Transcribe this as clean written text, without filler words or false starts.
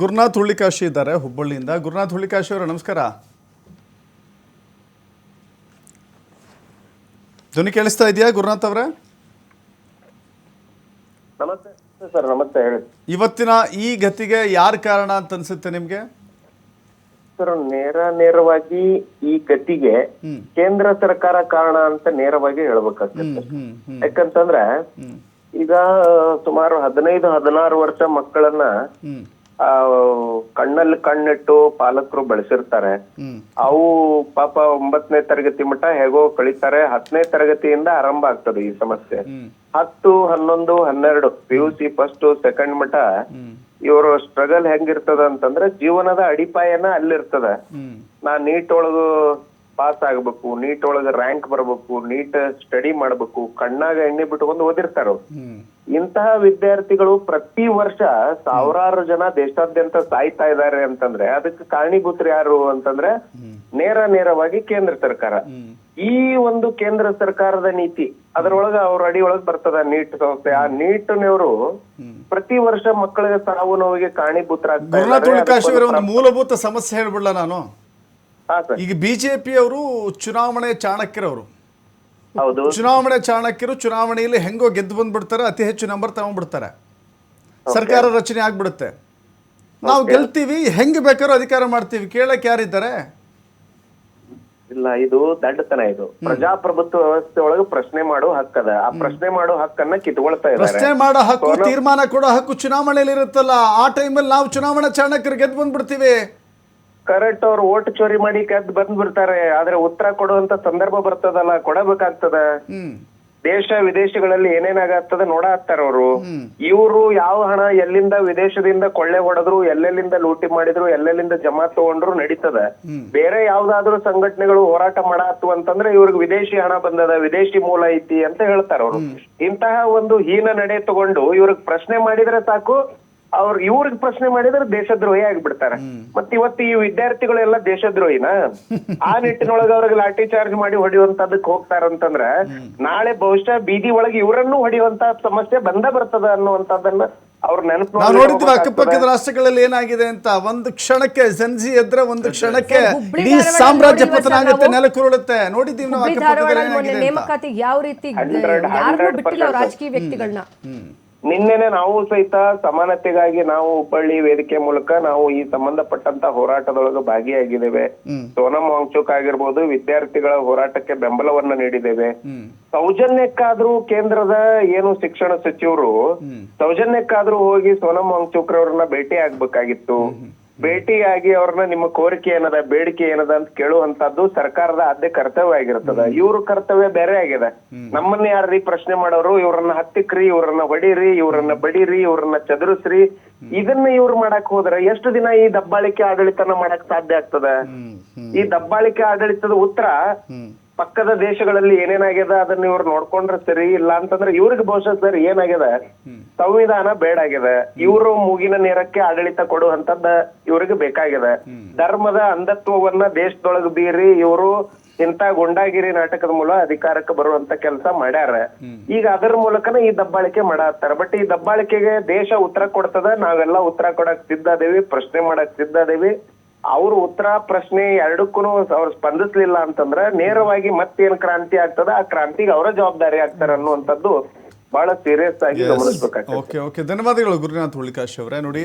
ಗುರುನಾಥ್ ಹುಳ್ಳಿಕಾಶಿ ಇದ್ದಾರೆ ಹುಬ್ಬಳ್ಳಿಯಿಂದ. ಗುರುನಾಥ್ ಹುಳ್ಳಿಕಾಶಿ ಅವರು ನಮಸ್ಕಾರ. ಧ್ವನಿ ಕೇಳಿಸ್ತಾ ಇದೆಯಾ ಗುರುನಾಥ್ ಅವರೇ? ನಮಸ್ತೆ ಸರ್. ನಮಸ್ತೆ, ಹೇಳಿ. ಇವತ್ತಿನ ಈ ಗತಿಗೆ ಯಾರು ಕಾರಣ ಅಂತ ಅನ್ಸುತ್ತೆ ನಿಮ್ಗೆ? ಸರ್, ನೇರವಾಗಿ ಈ ಗತಿಗೆ ಕೇಂದ್ರ ಸರ್ಕಾರ ಕಾರಣ ಅಂತ ನೇರವಾಗಿ ಹೇಳ್ಬೇಕಾಗ್ತದೆ. ಯಾಕಂತಂದ್ರೆ ಈಗ ಸುಮಾರು 15-16 ವರ್ಷ ಮಕ್ಕಳನ್ನ ಕಣ್ಣಲ್ಲಿ ಕಣ್ಣಿಟ್ಟು ಪಾಲಕರು ಬೆಳೆಸಿರ್ತಾರೆ. ಅವು ಪಾಪ 9ನೇ ತರಗತಿ ಮಟ್ಟ ಹೇಗೋ ಕಳೀತಾರೆ. 10ನೇ ತರಗತಿಯಿಂದ ಆರಂಭ ಆಗ್ತದೆ ಈ ಸಮಸ್ಯೆ. 10, 11, 12 PUC ಫಸ್ಟ್ ಸೆಕೆಂಡ್ ಮಟ್ಟ ಇವರು ಸ್ಟ್ರಗಲ್ ಹೆಂಗಿರ್ತದ ಅಂತಂದ್ರೆ ಜೀವನದ ಅಡಿಪಾಯನ ಅಲ್ಲಿರ್ತದ. ನಾ ನೀಟ್ ಒಳಗ ಪಾಸ್ ಆಗ್ಬೇಕು, ನೀಟ್ ಒಳಗ ರ್ಯಾಂಕ್ ಬರ್ಬೇಕು, ನೀಟ್ ಸ್ಟಡಿ ಮಾಡ್ಬೇಕು, ಕಣ್ಣಾಗ ಎಣ್ಣೆ ಬಿಟ್ಕೊಂಡು ಓದಿರ್ತಾರ. ಇಂತಹ ವಿದ್ಯಾರ್ಥಿಗಳು ಪ್ರತಿ ವರ್ಷ ಸಾವಿರಾರು ಜನ ದೇಶಾದ್ಯಂತ ಸಾಯ್ತಾ ಇದ್ದಾರೆ ಅಂತಂದ್ರೆ ಅದಕ್ಕೆ ಕಾರಣೀಭೂತರು ಯಾರು ಅಂತಂದ್ರೆ ನೇರವಾಗಿ ಕೇಂದ್ರ ಸರ್ಕಾರ. ಈ ಒಂದು ಕೇಂದ್ರ ಸರ್ಕಾರದ ನೀತಿ ಅದರೊಳಗ ಅವ್ರ ಅಡಿಯೊಳಗ್ ಬರ್ತದ ನೀಟ್ ಸಂಸ್ಥೆ. ಆ ನೀಟ್ನವರು ಪ್ರತಿ ವರ್ಷ ಮಕ್ಕಳಿಗೆ ಸಾವು ನೋವಿಗೆ ಕಾರಣೀಭೂತರಾಗ್ತಾರೆ. ಗುರುನಾಥ್ ಹುಳ್ಳಿಕಾಶಿ ಅವರ ಒಂದು ಮೂಲಭೂತ ಸಮಸ್ಯೆ ಹೇಳ್ಬಿಡ್ಲ ನಾನು. ಈಗ ಬಿಜೆಪಿ ಅವರು ಚುನಾವಣೆ ಚಾಣಕ್ಯರವರು. ಹೌದು, ಚುನಾವಣೆ ಚಾಣಕ್ಯರು ಚುನಾವಣೆಯಲ್ಲಿ ಹೆಂಗೋ ಗೆದ್ದು ಬಂದ್ಬಿಡ್ತಾರೆ, ಅತಿ ಹೆಚ್ಚು ನಂಬರ್ ತಗೊಂಡ್ಬಿಡ್ತಾರೆ, ಸರ್ಕಾರ ರಚನೆ ಆಗ್ಬಿಡುತ್ತೆ. ನಾವು ಗೆಲ್ತೀವಿ, ಹೆಂಗ್ ಬೇಕಾದ್ರೂ ಅಧಿಕಾರ ಮಾಡ್ತೀವಿ, ಕೇಳಕ್ ಯಾರಿದ್ದಾರೆ? ಇಲ್ಲ, ಇದು ದಡ್ಡತನ. ಇದು ಪ್ರಜಾಪ್ರಭುತ್ವ ವ್ಯವಸ್ಥೆ ಒಳಗೆ ಪ್ರಶ್ನೆ ಮಾಡೋ ಹಕ್ಕದ. ಆ ಪ್ರಶ್ನೆ ಮಾಡೋ ಹಕ್ಕನ್ನ ಕಿತ್ಕೊಳ್ತಾ ಇದ್ದಾರೆ. ಪ್ರಶ್ನೆ ಮಾಡೋ ಹಕ್ಕು, ತೀರ್ಮಾನ ಕೊಡೋ ಹಕ್ಕು ಚುನಾವಣೆಯಲ್ಲಿ ಇರುತ್ತಲ್ಲ. ಆ ಟೈಮಲ್ಲಿ ನಾವು ಚುನಾವಣಾ ಚಾಣಕ್ಯರು ಗೆದ್ದು ಬಂದ್ಬಿಡ್ತೀವಿ. ಕರೆಕ್ಟ್, ಅವ್ರು ಓಟ್ ಚೋರಿ ಮಾಡಿ ಗೆದ್ದು ಬಂದ್ಬಿಡ್ತಾರೆ. ಆದ್ರೆ ಉತ್ತರ ಕೊಡುವಂತ ಸಂದರ್ಭ ಬರ್ತದಲ್ಲ, ಕೊಡಬೇಕಾಗ್ತದ. ದೇಶ ವಿದೇಶಗಳಲ್ಲಿ ಏನೇನಾಗತ್ತದ ನೋಡಾಕ್ತಾರ ಅವರು. ಇವರು ಯಾವ ಹಣ ಎಲ್ಲಿಂದ ವಿದೇಶದಿಂದ ಕೊಳ್ಳೆ ಹೊಡೆದ್ರು, ಎಲ್ಲೆಲ್ಲಿಂದ ಲೂಟಿ ಮಾಡಿದ್ರು, ಎಲ್ಲೆಲ್ಲಿಂದ ಜಮಾ ತಗೊಂಡ್ರು ನಡೀತದ. ಬೇರೆ ಯಾವ್ದಾದ್ರು ಸಂಘಟನೆಗಳು ಹೋರಾಟ ಮಾಡಾತು ಅಂತಂದ್ರೆ ಇವ್ರಿಗೆ ವಿದೇಶಿ ಹಣ ಬಂದದ, ವಿದೇಶಿ ಮೂಲ ಐತಿ ಅಂತ ಹೇಳ್ತಾರ ಅವರು. ಇಂತಹ ಒಂದು ಹೀನ ನಡೆ ತಗೊಂಡು ಇವ್ರಿಗೆ ಪ್ರಶ್ನೆ ಮಾಡಿದ್ರೆ ಸಾಕು, ಇವ್ರಿಗೆ ಪ್ರಶ್ನೆ ಮಾಡಿದ್ರೆ ದೇಶದ್ರೋಹಿ ಆಗ್ಬಿಡ್ತಾರೆ. ಮತ್ ಇವತ್ತು ಈ ವಿದ್ಯಾರ್ಥಿಗಳೆಲ್ಲ ದೇಶದ್ರೋಹಿನ? ಆ ನಿಟ್ಟಿನೊಳಗ ಅವ್ರಿಗೆ ಲಾಠಿ ಚಾರ್ಜ್ ಮಾಡಿ ಹೊಡೆಯುವಂತದಕ್ ಹೋಗ್ತಾರಂತಂದ್ರ ನಾಳೆ ಬಹುಶಃ ಬೀದಿ ಒಳಗೆ ಇವರನ್ನು ಹೊಡೆಯುವಂತ ಸಮಸ್ಯೆ ಬರ್ತದ ಅನ್ನುವಂಥದ್ದನ್ನ ಅವ್ರ ನೆನಪು. ನಾವು ನೋಡಿದ್ವಿ ಅಕ್ಕಪಕ್ಕದ ರಾಷ್ಟ್ರಗಳಲ್ಲಿ ಏನಾಗಿದೆ ಅಂತ. ಒಂದು ಕ್ಷಣಕ್ಕೆ ಜನ್ಜಿ ಎದ್ರೆ ಒಂದು ಕ್ಷಣಕ್ಕೆ ಇಡೀ ಸಾಮ್ರಾಜ್ಯ ಪತನ ಆಗುತ್ತೆ, ನೆಲಕ್ಕುರುಳುತ್ತೆ. ನೋಡಿದೀವಿ ನಾವು ಅಕ್ಕಪಕ್ಕದಲ್ಲಿ ನೇಮಕಾತಿಗೆ ಯಾವ ರೀತಿ ರಾಜಕೀಯ ವ್ಯಕ್ತಿಗಳನ್ನ. ನಿನ್ನೆನೆ ನಾವು ಸಹಿತ ಸಮಾನತೆಗಾಗಿ ನಾವು ಹುಬ್ಬಳ್ಳಿ ವೇದಿಕೆ ಮೂಲಕ ನಾವು ಈ ಸಂಬಂಧಪಟ್ಟಂತ ಹೋರಾಟದೊಳಗೆ ಭಾಗಿಯಾಗಿದ್ದೇವೆ. ಸೋನಂ ವಾಂಗ್ಚುಕ್ ಆಗಿರ್ಬೋದು, ವಿದ್ಯಾರ್ಥಿಗಳ ಹೋರಾಟಕ್ಕೆ ಬೆಂಬಲವನ್ನ ನೀಡಿದ್ದೇವೆ. ಸೌಜನ್ಯಕ್ಕಾದ್ರೂ ಕೇಂದ್ರದ ಏನು ಶಿಕ್ಷಣ ಸಚಿವರು ಸೌಜನ್ಯಕ್ಕಾದ್ರೂ ಹೋಗಿ ಸೋನಂ ವಾಂಗ್ಚುಕ್ ಅವ್ರನ್ನ ಭೇಟಿ ಆಗ್ಬೇಕಾಗಿತ್ತು. ಭೇಟಿಯಾಗಿ ಅವ್ರನ್ನ ನಿಮ್ಮ ಕೋರಿಕೆ ಏನದ, ಬೇಡಿಕೆ ಏನದ ಅಂತ ಕೇಳುವಂತದ್ದು ಸರ್ಕಾರದ ಆದ್ಯ ಕರ್ತವ್ಯ ಆಗಿರ್ತದ. ಇವ್ರ ಕರ್ತವ್ಯ ಬೇರೆ ಆಗಿದೆ. ನಮ್ಮನ್ನ ಯಾರ್ರೀ ಪ್ರಶ್ನೆ ಮಾಡೋರು? ಇವ್ರನ್ನ ಹತ್ತಿಕ್ರಿ, ಇವ್ರನ್ನ ಹೊಡೀರಿ, ಇವ್ರನ್ನ ಬಡೀರಿ, ಇವ್ರನ್ನ ಚದುರಿಸ್ರಿ. ಇದನ್ನ ಇವ್ರು ಮಾಡಕ್ ಹೋದ್ರೆ ಎಷ್ಟು ದಿನ ಈ ದಬ್ಬಾಳಿಕೆ ಆಡಳಿತನ ಮಾಡಕ್ ಸಾಧ್ಯ ಆಗ್ತದ? ಈ ದಬ್ಬಾಳಿಕೆ ಆಡಳಿತದ ಉತ್ತರ ಪಕ್ಕದ ದೇಶಗಳಲ್ಲಿ ಏನೇನಾಗ್ಯದ ಅದನ್ನ ಇವ್ರು ನೋಡ್ಕೊಂಡ್ರೆ ಸರಿ. ಇಲ್ಲ ಅಂತಂದ್ರೆ ಇವ್ರಿಗೆ ಬಹುಶಃ ಸರ್ ಏನಾಗ್ಯದ, ಸಂವಿಧಾನ ಬೇಡಾಗ್ಯದ. ಇವರು ಮೂಗಿನ ನೇರಕ್ಕೆ ಆಡಳಿತ ಕೊಡುವಂತದ್ದ ಇವ್ರಿಗೆ ಬೇಕಾಗ್ಯದ. ಧರ್ಮದ ಅಂಧತ್ವವನ್ನ ದೇಶದೊಳಗೆ ಬೀರಿ ಇವರು ಇಂತ ಗುಂಡಾಗಿರಿ ನಾಟಕದ ಮೂಲಕ ಅಧಿಕಾರಕ್ಕೆ ಬರುವಂತ ಕೆಲಸ ಮಾಡ್ಯಾರ. ಈಗ ಅದರ ಮೂಲಕನ ಈ ದಬ್ಬಾಳಿಕೆ ಮಾಡಾಕ್ತಾರ. ಬಟ್ ಈ ದಬ್ಬಾಳಿಕೆಗೆ ದೇಶ ಉತ್ತರ ಕೊಡ್ತದ. ನಾವೆಲ್ಲ ಉತ್ತರ ಕೊಡಕ್ ಸಿದ್ಧ ಅದೇವಿ, ಪ್ರಶ್ನೆ ಮಾಡಕ್ ಸಿದ್ಧ ಅದೇವಿ. ಅವ್ರ ಉತ್ತರ ಪ್ರಶ್ನೆ ಎರಡಕ್ಕೂ ಅವ್ರು ಸ್ಪಂದಿಸ್ಲಿಲ್ಲ ಅಂತಂದ್ರೆ ನೇರವಾಗಿ ಮತ್ತೇನ್ ಕ್ರಾಂತಿ ಆಗ್ತದ, ಆ ಕ್ರಾಂತಿಗೆ ಅವರ ಜವಾಬ್ದಾರಿ ಆಗ್ತಾರ ಅನ್ನುವಂಥದ್ದು ಬಹಳ ಸೀರಿಯಸ್ ಆಗಿ ಗಮನಿಸ್ಬೇಕಾಗ್ತದೆ. ಓಕೆ, ಧನ್ಯವಾದಗಳು ಗುರುನಾಥ್ ಹುಳ್ಳಿಕಾಶಿ ಅವರೇ. ನೋಡಿ,